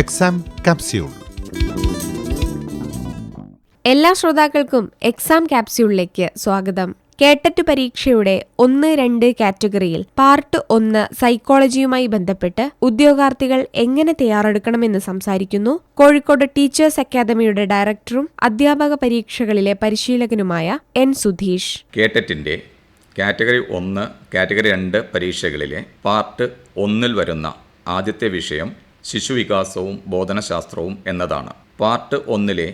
Exam capsule. എല്ലാ ശ്രോതാക്കൾക്കും exam കാപ്സ്യൂളിലേക്ക് സ്വാഗതം. കേട്ടറ്റ് പരീക്ഷയുടെ 1-2 കാറ്റഗറിയിൽ പാർട്ട് 1 സൈക്കോളജിയുമായി ബന്ധപ്പെട്ട് ഉദ്യോഗാർത്ഥികൾ എങ്ങനെ തയ്യാറെടുക്കണമെന്ന് സംസാരിക്കുന്നു കോഴിക്കോട് ടീച്ചേഴ്സ് അക്കാദമിയുടെ ഡയറക്ടറും അധ്യാപക പരീക്ഷകളിലെ പരിശീലകനുമായ എൻ സുധീഷ്. കേട്ടറ്റിന്റെ കാറ്റഗറി 1, കാറ്റഗറി 2 പരീക്ഷകളിലെ പാർട്ട് 1 വരുന്ന ആദ്യത്തെ വിഷയം ശിശുവികാസവും ബോധനശാസ്ത്രവും എന്നതാണ്. പാർട്ട് 1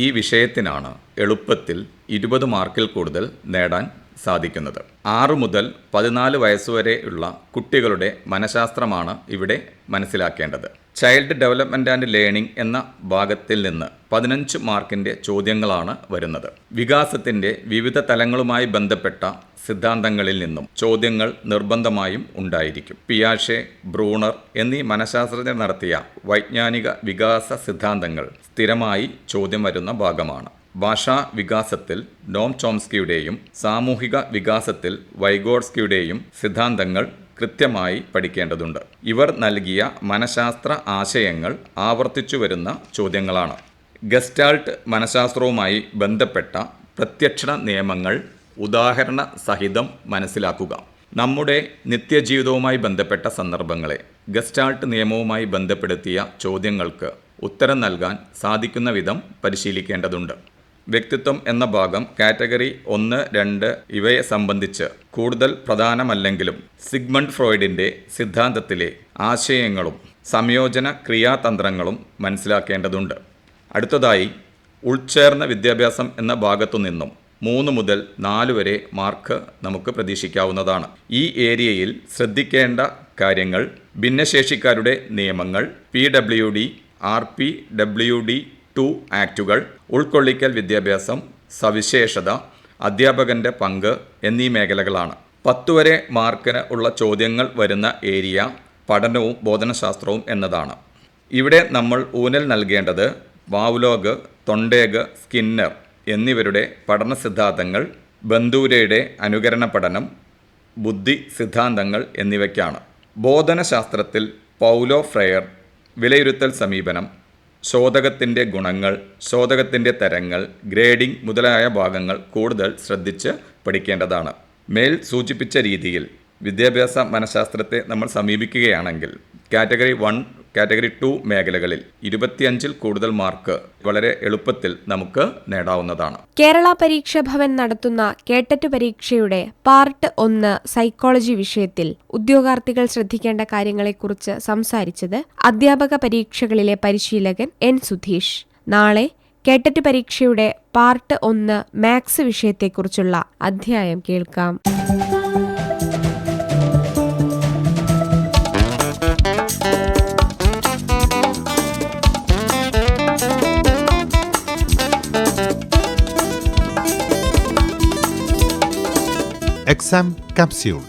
ഈ വിഷയത്തിനാണ് എളുപ്പത്തിൽ 20 മാർക്കിൽ കൂടുതൽ നേടാൻ സാധിക്കുന്നത്. 6 മുതൽ 14 വയസ്സുവരെയുള്ള കുട്ടികളുടെ മനഃശാസ്ത്രമാണ് ഇവിടെ മനസ്സിലാക്കേണ്ടത്. ചൈൽഡ് ഡെവലപ്മെൻറ്റ് ആൻഡ് ലേണിംഗ് എന്ന ഭാഗത്തിൽ നിന്ന് 15 മാർക്കിൻ്റെ ചോദ്യങ്ങളാണ് വരുന്നത്. വികാസത്തിൻ്റെ വിവിധ തലങ്ങളുമായി ബന്ധപ്പെട്ട സിദ്ധാന്തങ്ങളിൽ നിന്നും ചോദ്യങ്ങൾ നിർബന്ധമായും ഉണ്ടായിരിക്കും. പിയാഷെ, ബ്രൂണർ എന്നീ മനഃശാസ്ത്രജ്ഞർ നടത്തിയ വൈജ്ഞാനിക വികാസ സിദ്ധാന്തങ്ങൾ സ്ഥിരമായി ചോദ്യം വരുന്ന ഭാഗമാണ്. ഭാഷാ വികാസത്തിൽ നോം ചോംസ്കിയുടെയും സാമൂഹിക വികാസത്തിൽ വൈഗോട്സ്കിയുടെയും സിദ്ധാന്തങ്ങൾ കൃത്യമായി പഠിക്കേണ്ടതുണ്ട്. ഇവർ നൽകിയ മനഃശാസ്ത്ര ആശയങ്ങൾ ആവർത്തിച്ചു വരുന്ന ചോദ്യങ്ങളാണ്. ഗസ്റ്റാൾട്ട് മനഃശാസ്ത്രവുമായി ബന്ധപ്പെട്ട പ്രത്യക്ഷ നിയമങ്ങൾ ഉദാഹരണ സഹിതം മനസ്സിലാക്കുക. നമ്മുടെ നിത്യജീവിതവുമായി ബന്ധപ്പെട്ട സന്ദർഭങ്ങളെ ഗസ്റ്റാൾട്ട് നിയമവുമായി ബന്ധപ്പെടുത്തിയ ചോദ്യങ്ങൾക്ക് ഉത്തരം നൽകാൻ സാധിക്കുന്ന വിധം പരിശീലിക്കേണ്ടതുണ്ട്. വ്യക്തിത്വം എന്ന ഭാഗം കാറ്റഗറി 1, 2 ഇവയെ സംബന്ധിച്ച് കൂടുതൽ പ്രധാനമല്ലെങ്കിലും സിഗ്മണ്ട് ഫ്രോയിഡിൻ്റെ സിദ്ധാന്തത്തിലെ ആശയങ്ങളും സംയോജന ക്രിയാതന്ത്രങ്ങളും മനസ്സിലാക്കേണ്ടതുണ്ട്. അടുത്തതായി ഉൾച്ചേർന്ന വിദ്യാഭ്യാസം എന്ന ഭാഗത്തു നിന്നും 3 മുതൽ 4 വരെ മാർക്ക് നമുക്ക് പ്രതീക്ഷിക്കാവുന്നതാണ്. ഈ ഏരിയയിൽ ശ്രദ്ധിക്കേണ്ട കാര്യങ്ങൾ ഭിന്നശേഷിക്കാരുടെ നിയമങ്ങൾ, PWD, RPWD 2 ആക്റ്റുകൾ, ഉൾക്കൊള്ളിക്കൽ വിദ്യാഭ്യാസം, സവിശേഷത, അധ്യാപകൻ്റെ പങ്ക് എന്നീ മേഖലകളാണ്. 10 വരെ മാർക്കിന് ഉള്ള ചോദ്യങ്ങൾ വരുന്ന ഏരിയ പഠനവും ബോധനശാസ്ത്രവും എന്നതാണ്. ഇവിടെ നമ്മൾ ഊന്നൽ നൽകേണ്ടത് പാവ്ലോഗ്, തൊണ്ടേഗ്, സ്കിന്നർ എന്നിവരുടെ പഠന സിദ്ധാന്തങ്ങൾ, ബന്ദൂരയുടെ അനുകരണ പഠനം, ബുദ്ധി സിദ്ധാന്തങ്ങൾ എന്നിവയ്ക്കാണ്. ബോധനശാസ്ത്രത്തിൽ പൗലോ ഫ്രെയർ വിലയിരുത്തൽ സമീപനം, ശോധകത്തിൻ്റെ ഗുണങ്ങൾ, ശോധകത്തിൻ്റെ തരങ്ങൾ, ഗ്രേഡിംഗ് മുതലായ ഭാഗങ്ങൾ കൂടുതൽ ശ്രദ്ധിച്ച് പഠിക്കേണ്ടതാണ്. മേൽ സൂചിപ്പിച്ച രീതിയിൽ വിദ്യാഭ്യാസ മനഃശാസ്ത്രത്തെ നമ്മൾ സമീപിക്കുകയാണെങ്കിൽ കാറ്റഗറി 1, കാറ്റഗറി 2 മേഖലകളിൽ 25-ൽ കൂടുതൽ മാർക്ക് വളരെ എളുപ്പത്തിൽ നമുക്ക് നേടാവുന്നതാണ്. കേരള പരീക്ഷാ ഭവൻ നടത്തുന്ന കേട്ടറ്റ് പരീക്ഷയുടെ പാർട്ട് 1 സൈക്കോളജി വിഷയത്തിൽ ഉദ്യോഗാർത്ഥികൾ ശ്രദ്ധിക്കേണ്ട കാര്യങ്ങളെക്കുറിച്ച് സംസാരിച്ചത് അധ്യാപക പരീക്ഷകളിലെ പരിശീലകൻ എൻ സുധീഷ്. നാളെ കേട്ടറ്റ് പരീക്ഷയുടെ പാർട്ട് 1 മാത്സ് വിഷയത്തെക്കുറിച്ചുള്ള അധ്യായം കേൾക്കാം. Exam capsule.